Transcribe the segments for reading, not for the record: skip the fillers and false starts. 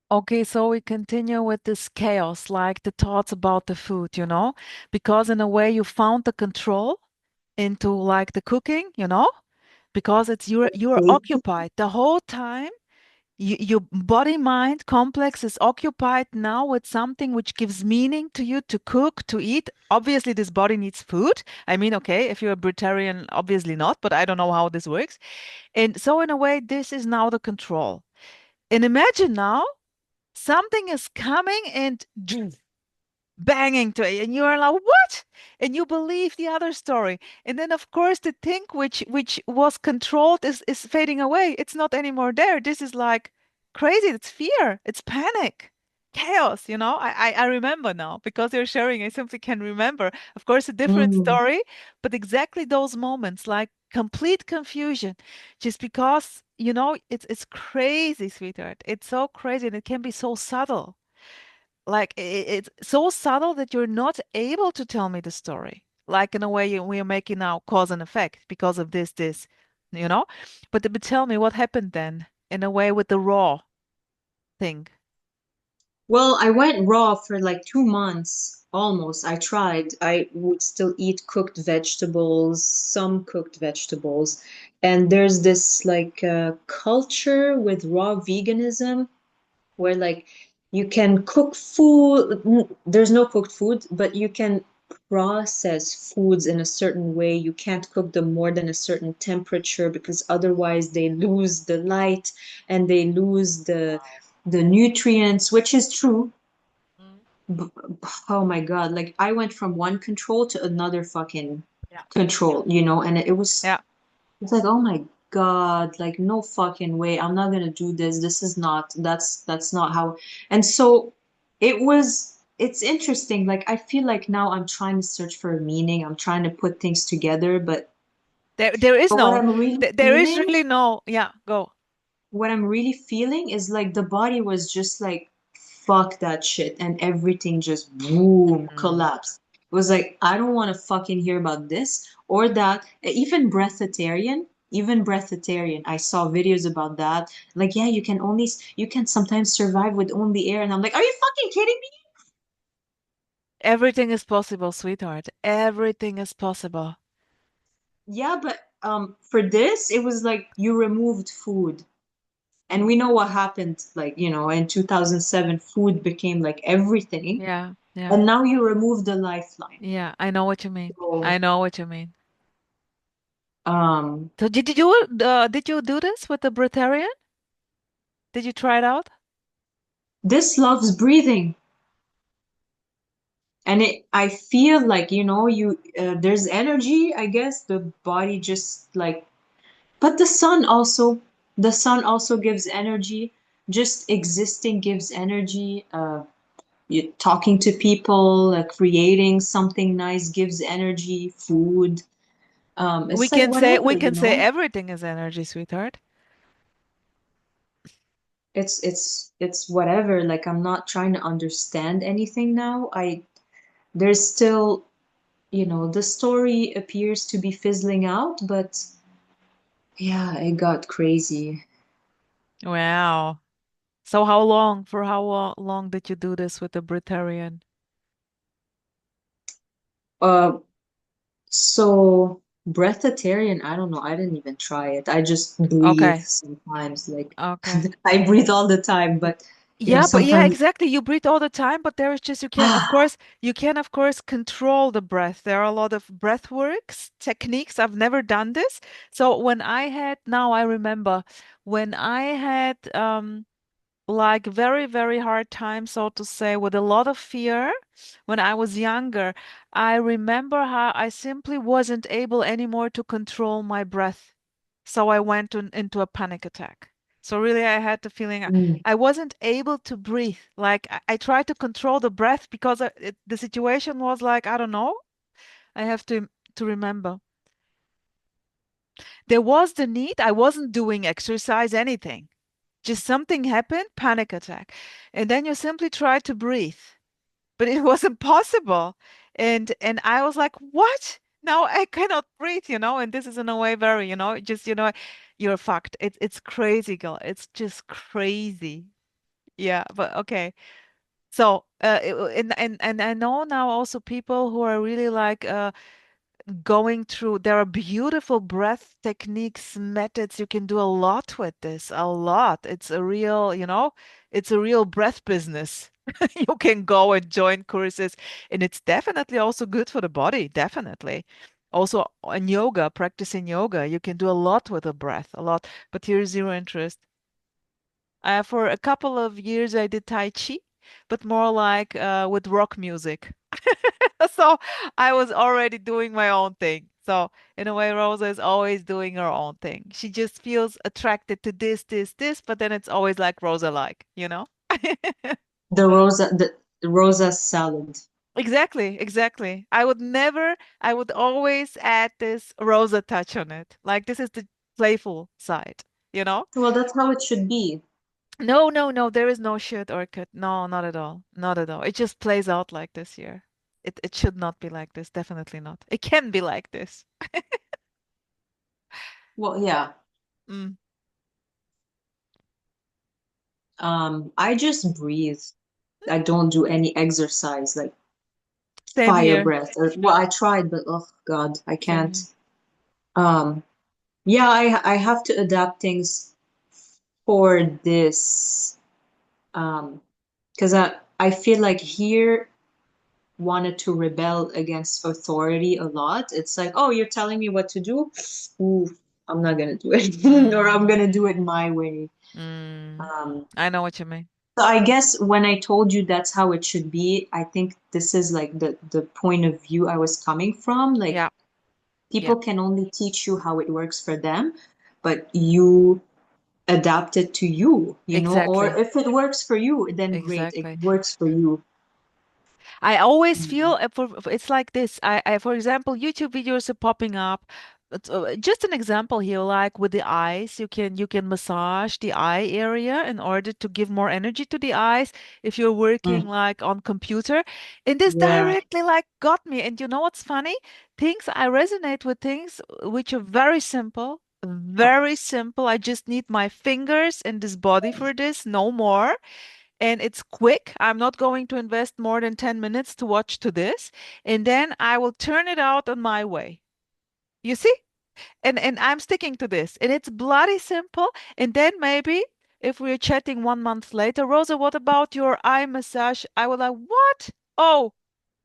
Okay, so we continue with this chaos, like the thoughts about the food, because in a way you found the control into like the cooking, because it's you're Okay. occupied the whole time. Your body mind complex is occupied now with something which gives meaning to you to cook, to eat. Obviously, this body needs food. I mean, okay, if you're a Breatharian, obviously not, but I don't know how this works. And so, in a way, this is now the control. And imagine now something is coming and banging to it, and you are like, what? And you believe the other story. And then, of course, the thing which was controlled is fading away. It's not anymore there. This is like crazy. It's fear. It's panic. Chaos, I remember now because you're sharing. I simply can remember. Of course, a different Mm. story, but exactly those moments, like complete confusion, just because, it's crazy, sweetheart. It's so crazy, and it can be so subtle. Like it's so subtle that you're not able to tell me the story. Like in a way we are making now cause and effect because of this, you know? But tell me what happened then in a way with the raw thing. Well, I went raw for like 2 months almost. I tried. I would still eat cooked vegetables, some cooked vegetables. And there's this like culture with raw veganism where like you can cook food. There's no cooked food, but you can process foods in a certain way. You can't cook them more than a certain temperature because otherwise they lose the light and they lose the nutrients, which is true. Mm. B- oh my God, like I went from one control to another fucking Yeah. control, and it was Yeah. it's like, oh my God, like no fucking way. I'm not gonna do this. This is not, that's not how. And so it's interesting. Like I feel like now I'm trying to search for a meaning. I'm trying to put things together, There is but what no I'm really there is feeling, really no, yeah, go. what I'm really feeling is like the body was just like, fuck that shit, and everything just boom Mm. collapsed. It was like, I don't want to fucking hear about this or that. Even breatharian, I saw videos about that. Like, yeah, you can sometimes survive with only air. And I'm like, are you fucking kidding me? Everything is possible, sweetheart. Everything is possible. Yeah, but for this, it was like you removed food. And we know what happened, like, in 2007, food became like everything. Yeah, yeah. And now you remove the lifeline. Yeah, I know what you mean. So, I know what you mean. um, So did you do this with the Breatharian? Did you try it out? this loves breathing. And I feel like, there's energy, I guess. The body just like, but the sun also gives energy. Just existing gives energy. You talking to people, creating something nice gives energy. Food. We It's like can say whatever, we can say everything is energy, sweetheart. it's whatever. Like I'm not trying to understand anything now. There's still, the story appears to be fizzling out, but yeah, it got crazy. Wow. So how long, for how long did you do this with the Breatharian? Uh, so breatharian, I don't know. I didn't even try it. I just breathe Okay. sometimes. Like Okay. I breathe all the time, but Yeah, but yeah, sometimes. exactly. You breathe all the time, but there is just you can of course control the breath. There are a lot of breath works techniques. I've never done this. So now I remember when I had like very, very hard time, so to say, with a lot of fear when I was younger. I remember how I simply wasn't able anymore to control my breath. So I went into a panic attack. So really, I had the feeling Mm. I wasn't able to breathe. Like I tried to control the breath because the situation was like, I don't know. I have to remember. There was the need. I wasn't doing exercise, anything. Just something happened, panic attack. And then you simply try to breathe, but it was impossible. And I was like, what? Now I cannot breathe. And this is in a way very, just, you're fucked. It's crazy, girl. It's just crazy. Yeah, but okay. So, and I know now also people who are really like going through, there are beautiful breath techniques, methods. You can do a lot with this, a lot. It's a real, it's a real breath business. You can go and join courses, and it's definitely also good for the body, definitely. Also, in yoga, practicing yoga, you can do a lot with the breath, a lot. But here's zero interest. For a couple of years, I did Tai Chi, but more like with rock music. So I was already doing my own thing. So in a way, Rosa is always doing her own thing. She just feels attracted to this, this, this, but then it's always like Rosa-like? The rosa salad. Exactly, exactly. I would always add this Rosa touch on it. Like this is the playful side, you know? Well, that's how it should be. No, no, no, there is no should or could. No, not at all. Not at all. It just plays out like this here. It should not be like this, definitely not. It can be like this. Well, yeah. Mm. I just breathe. I don't do any exercise like Same fire here. breath. Or well, I tried, but oh God, I Same can't. here. Um, yeah, I have to adapt things for this. Because I feel like here wanted to rebel against authority a lot. It's like, oh, you're telling me what to do? Ooh, I'm not gonna do it, or I'm Mm, gonna do it my way. mm. Um, I know what you mean. so I guess when I told you that's how it should be, I think this is like the point of view I was coming from. Like Yeah, yeah, people can only teach you how it works for them, but you adapt it to you, or exactly. if it works for you, then great, it Exactly. works for you. I always feel Mhm. it's like this. For example, YouTube videos are popping up. Just an example here, like with the eyes, you can massage the eye area in order to give more energy to the eyes if you're working Mm, like on computer. And this yeah. directly like got me. And you know what's funny? Things I resonate with things which are very simple, very simple. I just need my fingers and this body for this, no more, and it's quick. I'm not going to invest more than 10 minutes to watch to this, and then I will turn it out on my way. You see? And I'm sticking to this. And it's bloody simple. And then maybe if we're chatting 1 month later, Rosa, what about your eye massage? I will like, what? Oh,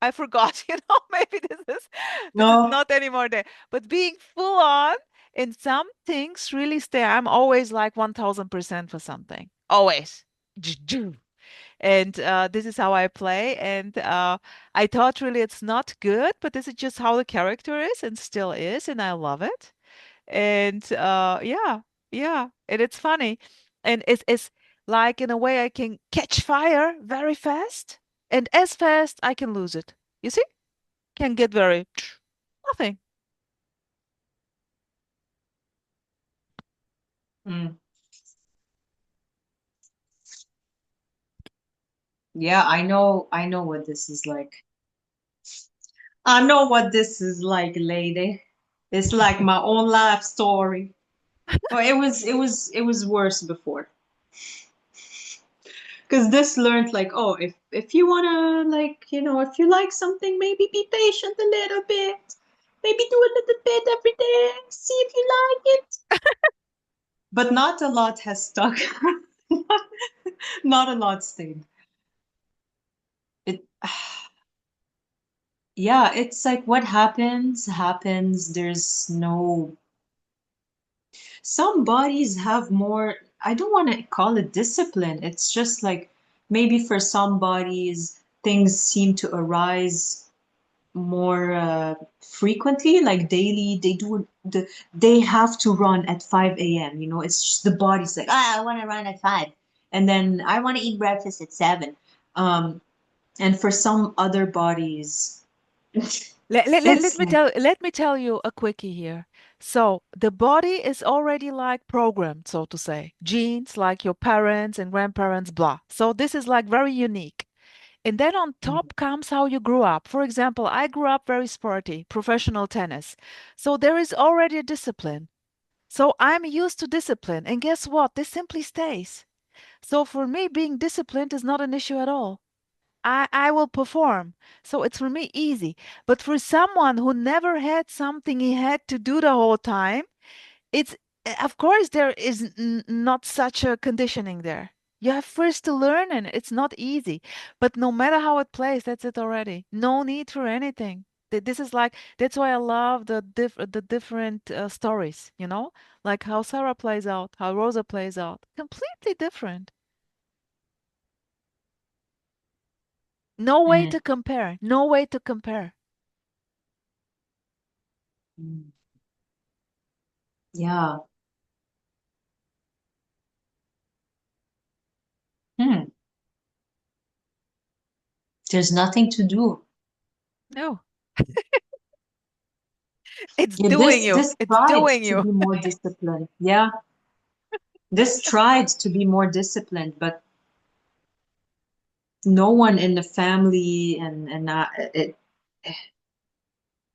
I forgot. Maybe this is No. not anymore there. But being full on in some things really stay. I'm always like 1000% for something. Always. And this is how I play. And I thought really it's not good, but this is just how the character is and still is, and I love it. And yeah, yeah, and it's funny, and it's like in a way I can catch fire very fast, and as fast I can lose it. You see, can get very nothing. Mm. Yeah, I know what this is like. I know what this is like, lady. It's like my own life story. Well, it was worse before. Because this learned like, oh, if you wanna like, if you like something, maybe be patient a little bit. Maybe do a little bit every day. See if you like it. But not a lot has stuck. Not a lot stayed. It yeah, it's like what happens, happens. There's no some bodies have more, I don't want to call it discipline. It's just like maybe for some bodies things seem to arise more frequently, like daily. They have to run at 5 a.m. It's just the body's like, I want to run at 5, and then I want to eat breakfast at 7. And for some other bodies, Let it's me like, tell you a quickie here. So the body is already like programmed, so to say. Genes like your parents and grandparents, blah. So this is like very unique. And then on top comes how you grew up. For example, I grew up very sporty, professional tennis. So there is already a discipline. So I'm used to discipline. And guess what? This simply stays. So for me, being disciplined is not an issue at all. I will perform. So it's for me easy. But for someone who never had something he had to do the whole time, it's of course there is not such a conditioning there. You have first to learn, and it's not easy. But no matter how it plays, that's it already. No need for anything. This is like that's why I love the different stories. Like how Sarah plays out, how Rosa plays out, completely different. No way Mm. to compare. No way to compare. Mm. Yeah. Hmm. There's nothing to do. No, it's Yeah, doing you. this It's tried doing to you. be more disciplined. Yeah, this tried to be more disciplined, but no one in the family and it.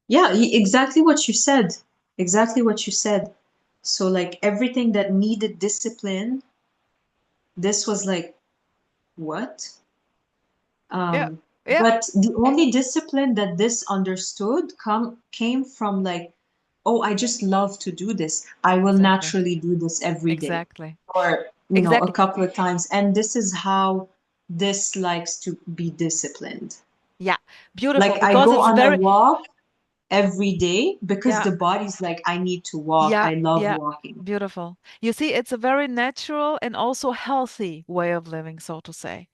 Yeah, exactly what you said. Exactly what you said. So like everything that needed discipline, this was like what? Yeah. Um, Yeah. but the only discipline that this understood came from like, oh, I just love to do this. I will Exactly. naturally do this every day, Exactly. or a Exactly. couple of times. And this is how this likes to be disciplined. Yeah. Beautiful. Like I Because go it's on a very, walk every day because yeah. the body's like, I need to walk. Yeah. I love Yeah. walking. Beautiful. You see, it's a very natural and also healthy way of living, so to say.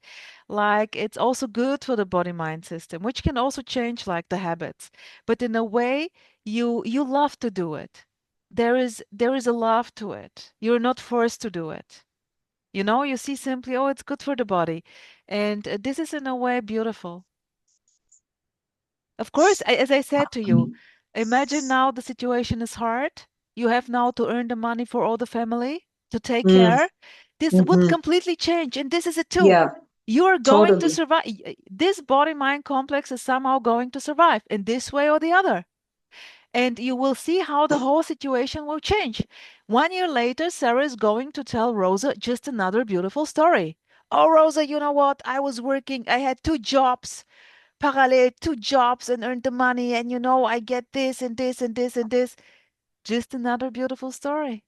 Like it's also good for the body-mind system, which can also change like the habits. But in a way, you love to do it. There is a love to it. You're not forced to do it. You see simply, oh, it's good for the body. And this is in a way beautiful. Of course, as I said to you, imagine now the situation is hard. You have now to earn the money for all the family to take Mm, care. This would hmm. completely change. And this is it too. Yeah, You're going to totally. survive. This body mind complex is somehow going to survive in this way or the other. And you will see how the whole situation will change. 1 year later, Sarah is going to tell Rosa just another beautiful story. Oh, Rosa, you know what? I was working, I had two jobs, parallel, two jobs, and earned the money. And I get this and this and this and this. Just another beautiful story.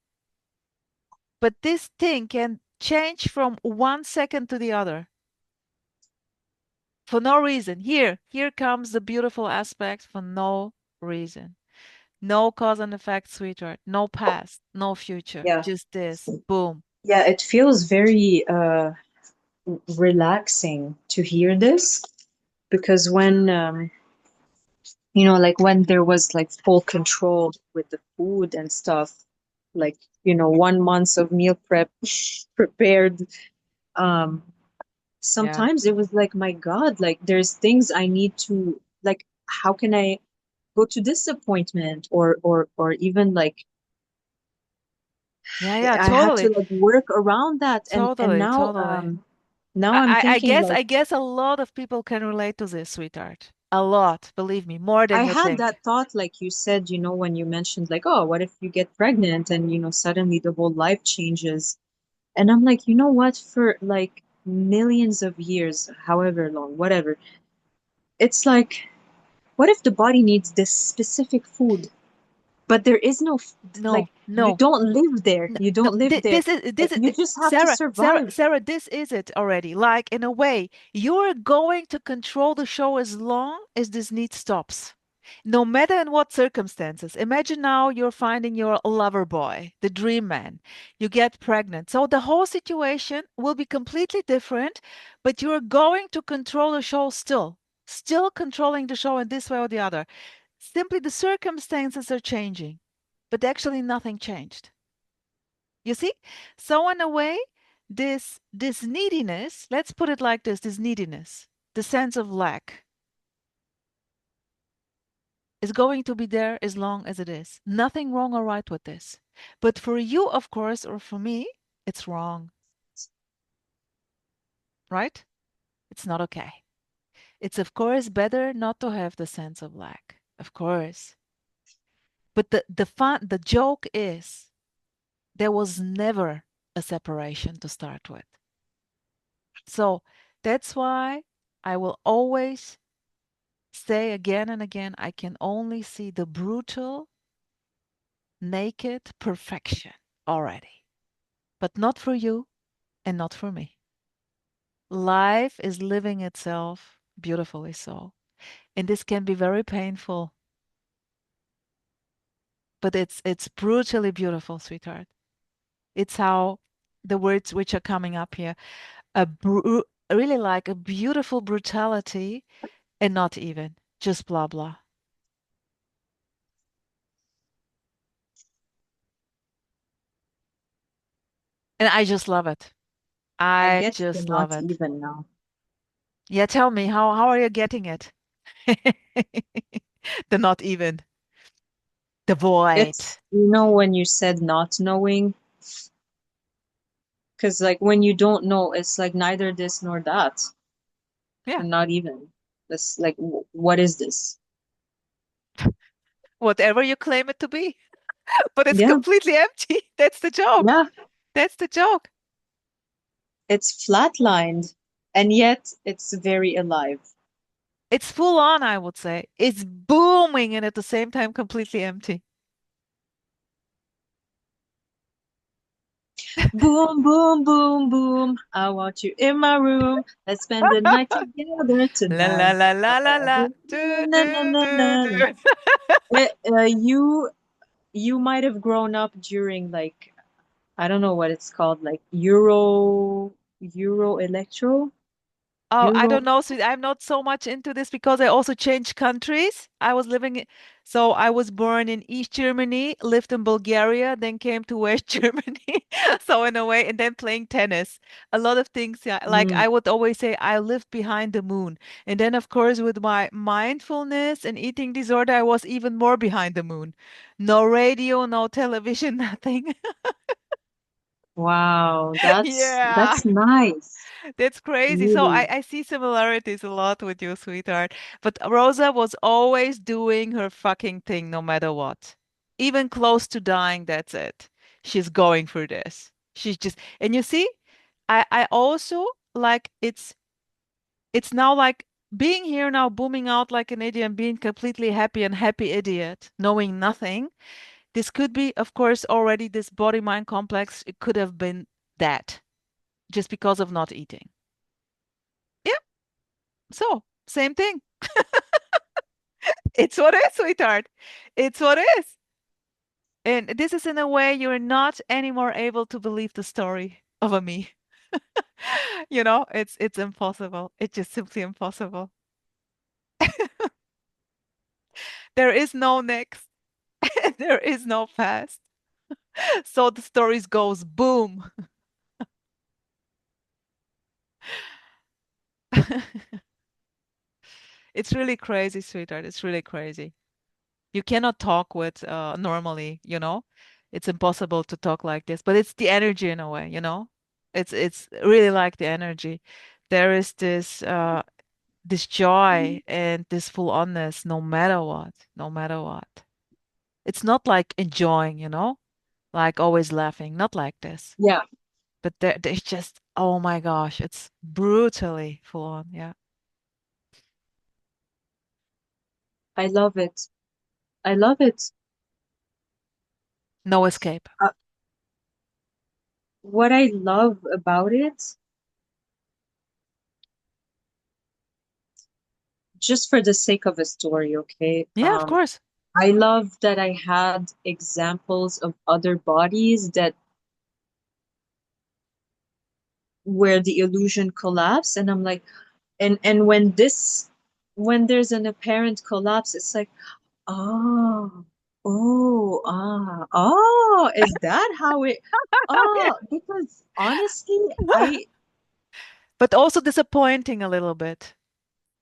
But this thing can change from 1 second to the other for no reason. Here comes the beautiful aspect for no reason. No cause and effect, sweetheart. No past, no future. Yeah. Just this. Boom. Yeah, it feels very relaxing to hear this because like when there was like full control with the food and stuff, like, 1 month of meal prep prepared, um, Yeah. sometimes it was like, my God, like there's things I need to, like, how can I go to this appointment or even like Yeah, yeah, I had to totally. like work around that and Totally, now totally. now I, I'm I I thinking guess like I guess a lot of people can relate to this, sweetheart. A lot, believe me, more than I you had think. that thought, like you said, when you mentioned, like, oh, what if you get pregnant and, suddenly the whole life changes? And I'm like, you know what? For like millions of years, however long, whatever, it's like, what if the body needs this specific food, but there is no, No, like, you no. don't live there. No, You no, don't live there. this is You just have to Sarah, survive. Sarah, this is it already. Like in a way, you're going to control the show as long as this need stops. No matter in what circumstances. Imagine now you're finding your lover boy, the dream man. You get pregnant. So the whole situation will be completely different, but you're going to control the show still. Still controlling the show in this way or the other. Simply the circumstances are changing, but actually nothing changed. You see? So in a way, this neediness, let's put it like this neediness, the sense of lack is going to be there as long as it is. Nothing wrong or right with this. But for you, of course, or for me, it's wrong, right? It's not okay. It's of course better not to have the sense of lack. Of course. But the joke is there was never a separation to start with. So that's why I will always say again and again, I can only see the brutal, naked perfection already, but not for you and not for me. Life is living itself beautifully so. And this can be very painful, but it's brutally beautiful, sweetheart. It's how the words which are coming up here, really like a beautiful brutality and not even just blah blah. And I just love it. I I get the just love not it. even now. Yeah, tell me, how are you getting it? The not even, the void. It's, when you said not knowing, because like when you don't know, it's like neither this nor that, Yeah, and not even. That's like, what is this? whatever you claim it to be, but it's Yeah, completely empty. That's the joke. yeah, That's the joke. it's flatlined, and yet it's very alive. It's full on, I would say. It's booming and at the same time completely empty. Boom, boom, boom, boom. I want you in my room. Let's spend the night together La la tonight. la la la la. Do Na, na, do na, do na, na. do. You might have grown up during like, I don't know what it's called, like Euro electro, Oh, I Euro. don't know. So I'm not so much into this because I also changed countries. So I was born in East Germany, lived in Bulgaria, then came to West Germany. So in a way, and then playing tennis. A lot of things, yeah. Like Mm, I would always say, I lived behind the moon. And then, of course, with my mindfulness and eating disorder, I was even more behind the moon. No radio, no television, nothing. wow, Yeah. that's nice. That's crazy. So Really. I see similarities a lot with you, sweetheart. But Rosa was always doing her fucking thing no matter what. Even close to dying, that's it. She's going for this. She's just, and you see, I also like it's now like being here now, booming out like an idiot and being completely happy and happy idiot, knowing nothing. This could be, of course, already this body mind complex. It could have been that just because of not eating. Yeah. So, same thing. It's what is, sweetheart. It's what is. And this is in a way you're not anymore able to believe the story of a me. It's impossible. It's just simply impossible. There is no next. There is no past. So the stories goes boom. It's really crazy, sweetheart. It's really crazy. You cannot talk with normally. It's impossible to talk like this, but it's the energy in a way. It's really like the energy. There is this joy and this full onness no matter what, no matter what. It's not like enjoying, like always laughing, not like this. Yeah, But there's just, oh my gosh, it's brutally full on. Yeah. I love it. I love it. No escape. Uh, what I love about it, just for the sake of a story, okay? Yeah, of course. I love that I had examples of other bodies that where the illusion collapsed, and I'm like, and when there's an apparent collapse, it's like, oh, is that how it? Yeah. Oh, because honestly, I But also disappointing a little bit.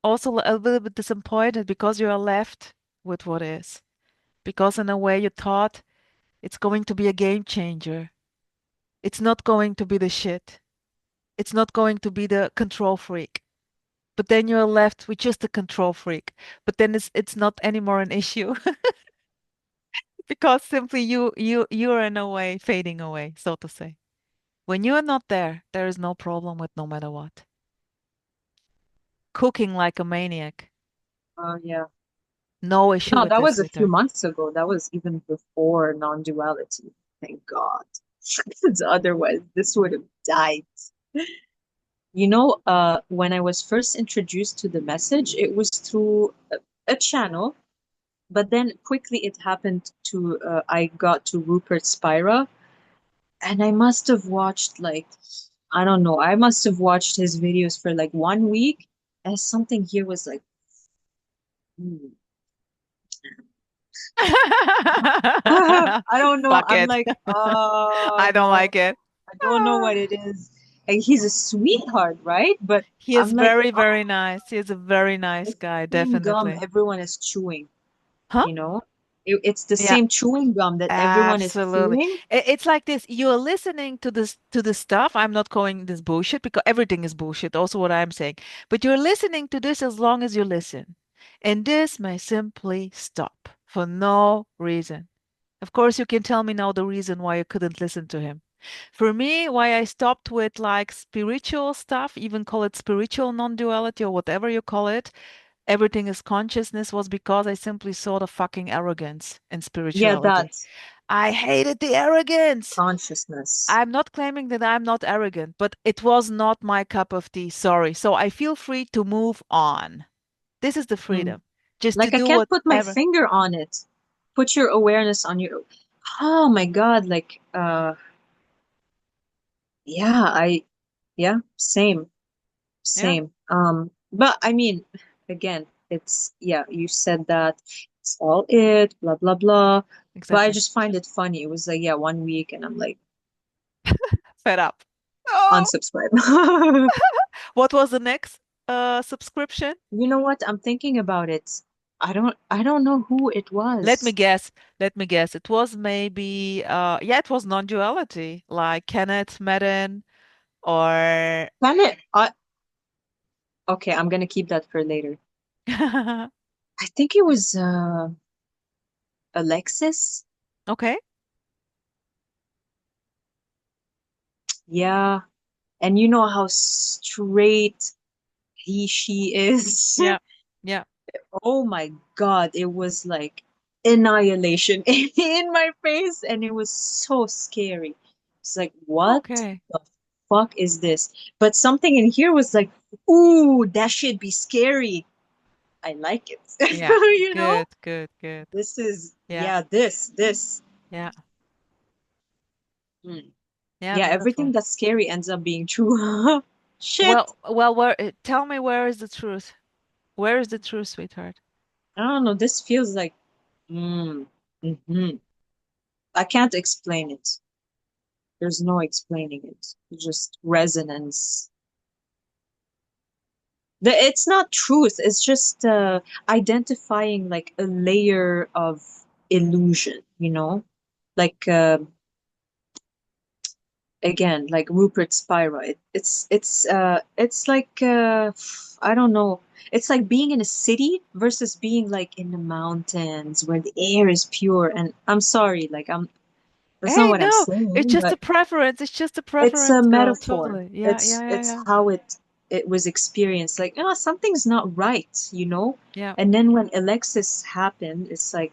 Also a little bit disappointed because you are left with what is. Because in a way you thought it's going to be a game changer. It's not going to be the shit. It's not going to be the control freak. But then you're left with just a control freak. But then it's not anymore an issue because simply you're in a way fading away, so to say, When you are not there, there is no problem with no matter what. Cooking like a maniac. Oh, yeah. No issue No, with that this, was a few sweetheart. months ago. That was even before non-duality. Thank God. Otherwise, this would have died. When I was first introduced to the message, it was through a channel, but then quickly it happened to, I got to Rupert Spira, and I must have watched like, I don't know, I must have watched his videos for like 1 week, and something here was like, hmm. I don't know. Fuck I'm it. like, I don't no, like it. I don't know what it is. And he's a sweetheart, right? But He is I'm like, very, oh, very nice. He is a very nice it's guy, the same gum definitely. everyone is chewing, Huh? you know? It's the Yeah. same chewing gum that everyone is Absolutely. chewing. It's like this. You're listening to this stuff. I'm not calling this bullshit because everything is bullshit, also what I'm saying. But you're listening to this as long as you listen. And this may simply stop for no reason. Of course, you can tell me now the reason why you couldn't listen to him. For me, why I stopped with like spiritual stuff, even call it spiritual non-duality or whatever you call it, everything is consciousness, was because I simply saw the fucking arrogance in Yeah, that spirituality. I hated the arrogance. consciousness. I'm not claiming that I'm not arrogant, but it was not my cup of tea. Sorry. So I feel free to move on. This is the Mm. freedom. Just to Like I do can't put my whatever. finger on it. Put your awareness on your, oh my God, like yeah, yeah, same. Yeah, Same. But I mean, again, it's yeah, you said that it's all it, blah blah blah. But I exactly. just find it funny. It was like, yeah, 1 week and I'm like, Fed up. Oh, unsubscribe. what was the next subscription? You know what? I'm thinking about it. I don't know who it Let me was. guess. Let me guess. It was maybe yeah, it was non-duality, like Kenneth Madden or Can it? Okay, I'm gonna keep that for later. I think it was Alexis. okay. Yeah. And you know how straight she is. Yeah. Yeah. Oh my God, it was like annihilation in my face, and it was so scary. It's like, what Okay. the fuck is this? But something in here was like, ooh, that should be scary. I like it. Yeah. You know? Good, good, good. This is, Yeah. yeah, this. Yeah. Hmm. Yeah, Yeah, everything beautiful. that's scary ends up being true. Shit. Well, where tell me where is the truth? Where is the truth, sweetheart? I don't know. This feels like, mm, hmm I can't explain it. There's no explaining it. It's just resonance. It's not truth. It's just identifying like a layer of illusion, you know? Like again, like Rupert Spira. It's like I don't know. It's like being in a city versus being like in the mountains where the air is pure. And I'm sorry, like that's not Hey, what I'm no, it's saying, just a but preference. It's just a it's a preference, girl. metaphor. Totally. Yeah, It's yeah, yeah, it's yeah. how it was experienced. Like, oh, something's not right, you know? Yeah. And then when Alexis happened, it's like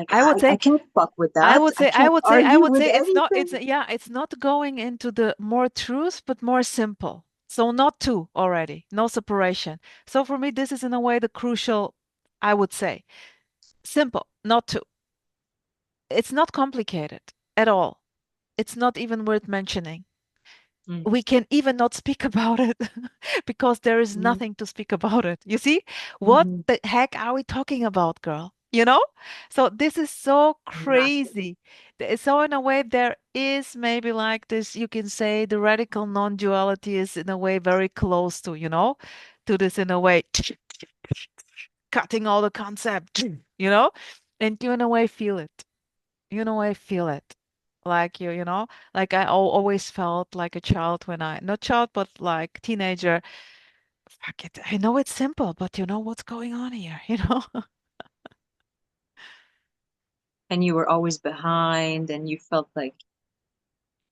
I would I say can't fuck with that. I can't I argue would with say it's not, anything. yeah, it's not going into the more truth, but more simple. So not two already, no separation. So for me, this is in a way the crucial, I would say, simple, not two. It's not complicated at all. It's not even worth mentioning. Mm, We can even not speak about it because there is mm, nothing to speak about it. You see, what mhm. the heck are we talking about, girl? You know? So this is so Nothing. crazy. So in a way, there is maybe like this, you can say the radical non-duality is in a way very close to, to this in a way, cutting all the concept, and you in a way feel it. I feel it. Like like I always felt like a child when not child, but like teenager. Fuck it. I know it's simple, but you know what's going on here? And you were always behind, and you felt like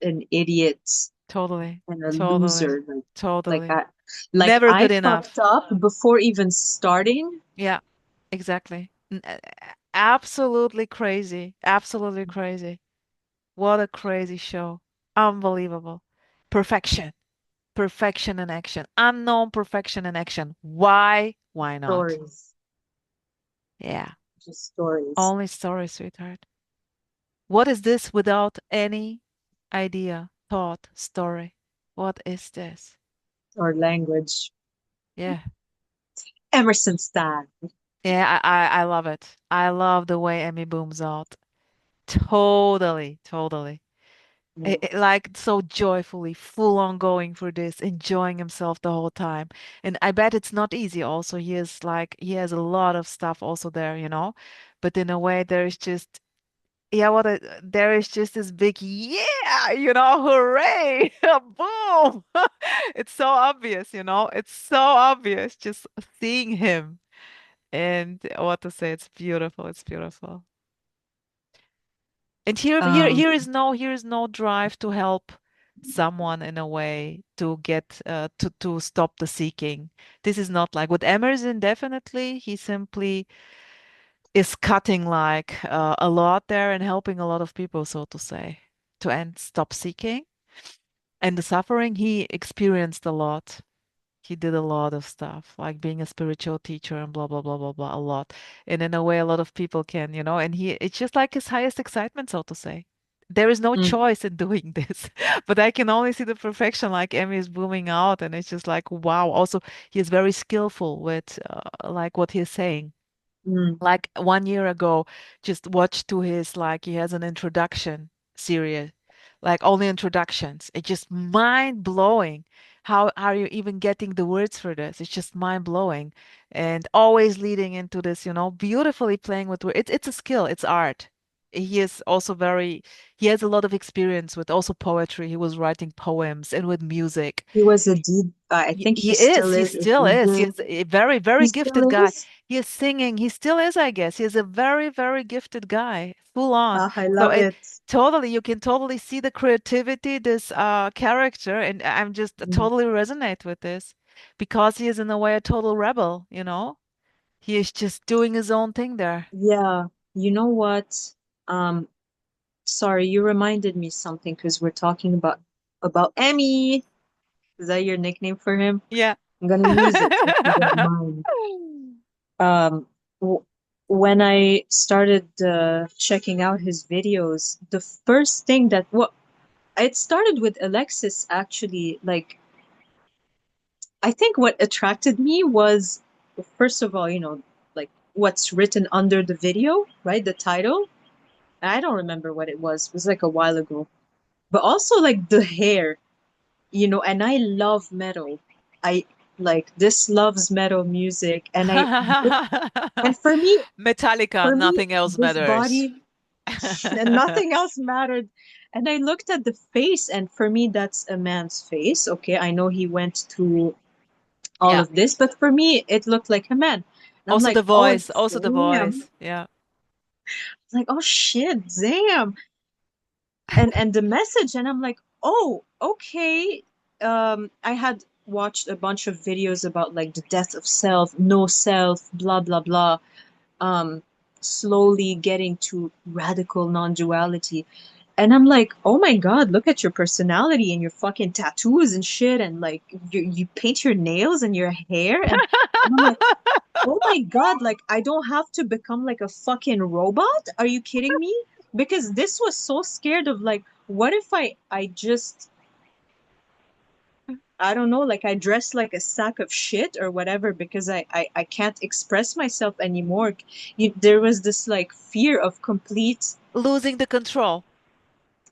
an idiot Totally. and a Totally. loser. Like Totally. I, like Never I good enough. fucked up before even starting. Yeah, exactly. Absolutely crazy. Absolutely crazy. What a crazy show. Unbelievable. Perfection. Perfection in action. Unknown perfection in action. Why? Why not? Stories, Yeah. just stories Only story, sweetheart. What is this without any idea, thought, story? What is this? or language. Yeah. Emerson style. Yeah, I love it. I love the way Emmy booms out. Totally, totally. Yeah. Like so joyfully, full on going for this, enjoying himself the whole time. And I bet it's not easy also. He has a lot of stuff also there, you know. But in a way there is just there is just this big yeah, hooray! Boom! It's so obvious, you know. It's so obvious just seeing him. And what to say, it's beautiful. It's beautiful. And Um, here is no drive to help someone in a way to get to stop the seeking. This is not like with Emerson, definitely. He simply is cutting like a lot there and helping a lot of people, so to say, to end stop seeking. And the suffering he experienced a lot. He did a lot of stuff, like being a spiritual teacher and blah blah blah blah blah a lot. And in a way a lot of people can, and it's just like his highest excitement, so to say. There is no mm, choice in doing this. But I can only see the perfection like Emmy is booming out and it's just like wow. Also, he is very skillful with like what he's saying. mm. Like 1 year ago, just watched to his like he has an introduction series, like only introductions. It's just mind blowing. How are you even getting the words for this? It's just mind blowing, and always leading into this, beautifully playing with words. It's a skill. It's art. He is also very. He has a lot of experience with also poetry. He was writing poems and with music. He was a D. I He, think he he is. still He is a still is. He DJ. is a very, He very still gifted guy. is. He is singing. He still is, I guess. He is a very, very gifted guy, full on. Ah, I So love it it. totally, you can totally see the creativity, this character, and I'm just Mm. totally resonate with this because he is in a way a total rebel, you know? He is just doing his own thing there. Yeah, you know what? Um, Sorry, you reminded me something because we're talking about Emmy. Is that your nickname for him? Yeah. I'm gonna use it if you don't mind. Um, w when I started checking out his videos, the first thing that what it started with Alexis actually, like I think what attracted me was first of all, like what's written under the video, right? The title. I don't remember what it was. It was like a while ago. But also like the hair, and I love metal. I like this loves metal music and Metallica, for me nothing else this matters. body and nothing else mattered. And I looked at the face and for me that's a man's face. Okay, I know he went through all Yeah. of this, but for me it looked like a man. And I'm Also the like, "Oh, voice, also the damn." voice. Yeah. Like, "Oh shit, damn." And the message and I'm like, oh, okay. I had watched a bunch of videos about like the death of self, no self, blah blah blah, um slowly getting to radical non-duality. And I'm like, oh my God, look at your personality and your fucking tattoos and shit, and like you paint your nails and your hair, and I'm like, oh my God, like I don't have to become like a fucking robot? Are you kidding me? Because this was so scared of like, what if I just I don't know, like I dress like a sack of shit or whatever because I can't express myself anymore. There was this like fear of complete, Losing the control.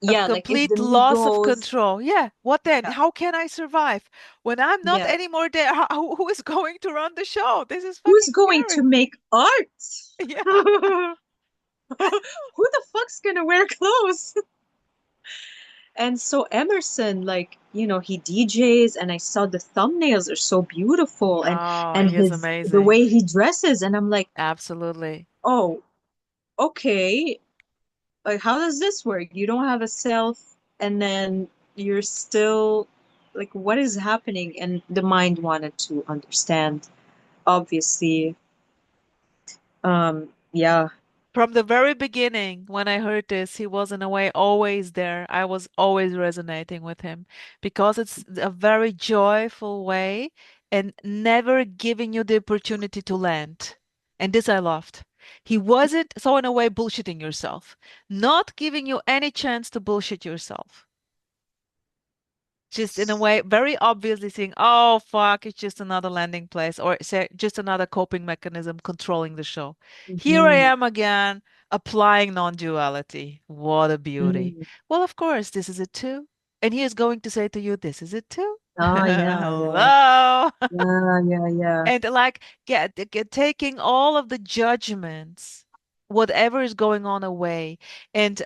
Of yeah, like if the complete me loss of goes, control. Yeah. What then? yeah, How can I survive when I'm not yeah, anymore there? Who is going to run the show? This is who's fucking going to scary. make art? Yeah. Who the fuck's gonna wear clothes? And so Emerson, like, he DJs and I saw the thumbnails are so beautiful Oh, and he is the amazing. way he dresses and I'm like, Absolutely. "Oh, okay. Like how does this work? You don't have a self. and then you're still like, what is happening? And the mind wanted to understand, obviously. Yeah. From the very beginning, when I heard this, he was in a way always there. I was always resonating with him because it's a very joyful way and never giving you the opportunity to land. And this I loved. He wasn't, so in a way, bullshitting yourself, not giving you any chance to bullshit yourself. Just in a way, very obviously saying, oh, fuck, it's just another landing place or say, just another coping mechanism controlling the show. Here I Hmm. am again, applying non-duality. What a beauty. Mm. Well, of course, this is it too. And he is going to say to you, this is it too. Ah, yeah, yeah, Hello. yeah, yeah, yeah. And like, taking all of the judgments, whatever is going on away, and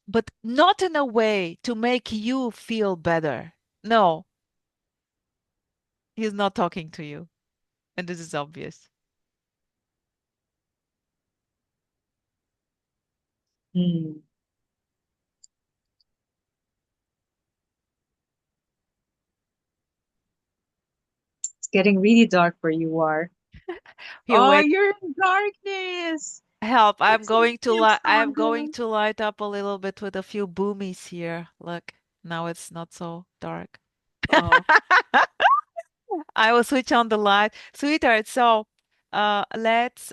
but not in a way to make you feel better. No, he's not talking to you. And this is obvious. Hmm. It's getting really dark where you are. Here, Oh, wait. you're in darkness. Help. That's making it I'm going stronger. to light up a little bit with a few boomies here. Look, now it's not so dark. Oh. I will switch on the light. Sweetheart, so let's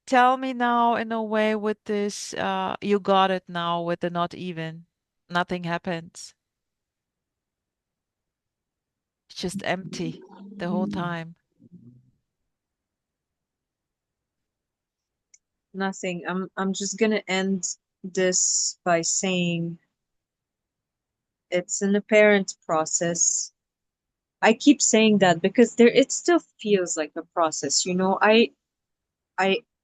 tell me now in a way with this you got it now with the not even. Nothing happens. It's just empty the whole time. Nothing. I'm just gonna end this by saying it's an apparent process. I keep saying that because there it still feels like a process, you know. I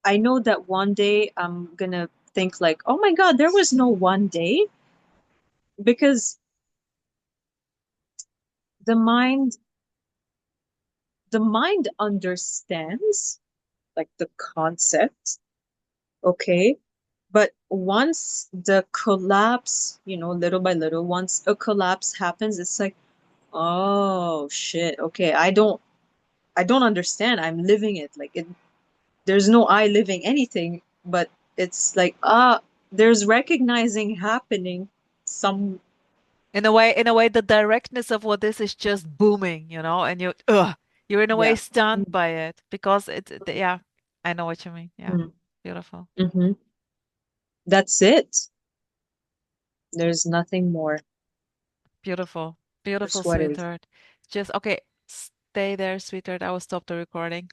I know that one day I'm gonna think like, "Oh my God, there was no one day," because the mind the mind understands like the concept, okay? But once the collapse, you know, little by little, once a collapse happens, it's like, oh shit, okay, I don't understand. I'm living it. Like it there's no I living anything, but it's like there's recognizing happening some. In a way, the directness of what this is just booming, and you're in a way Yeah. stunned by it because yeah, I know what you mean. Yeah, Mm-hmm. beautiful, Mm-hmm. That's it. There's nothing more. beautiful, beautiful, Just what is. sweetheart. Just okay, stay there, sweetheart. I will stop the recording.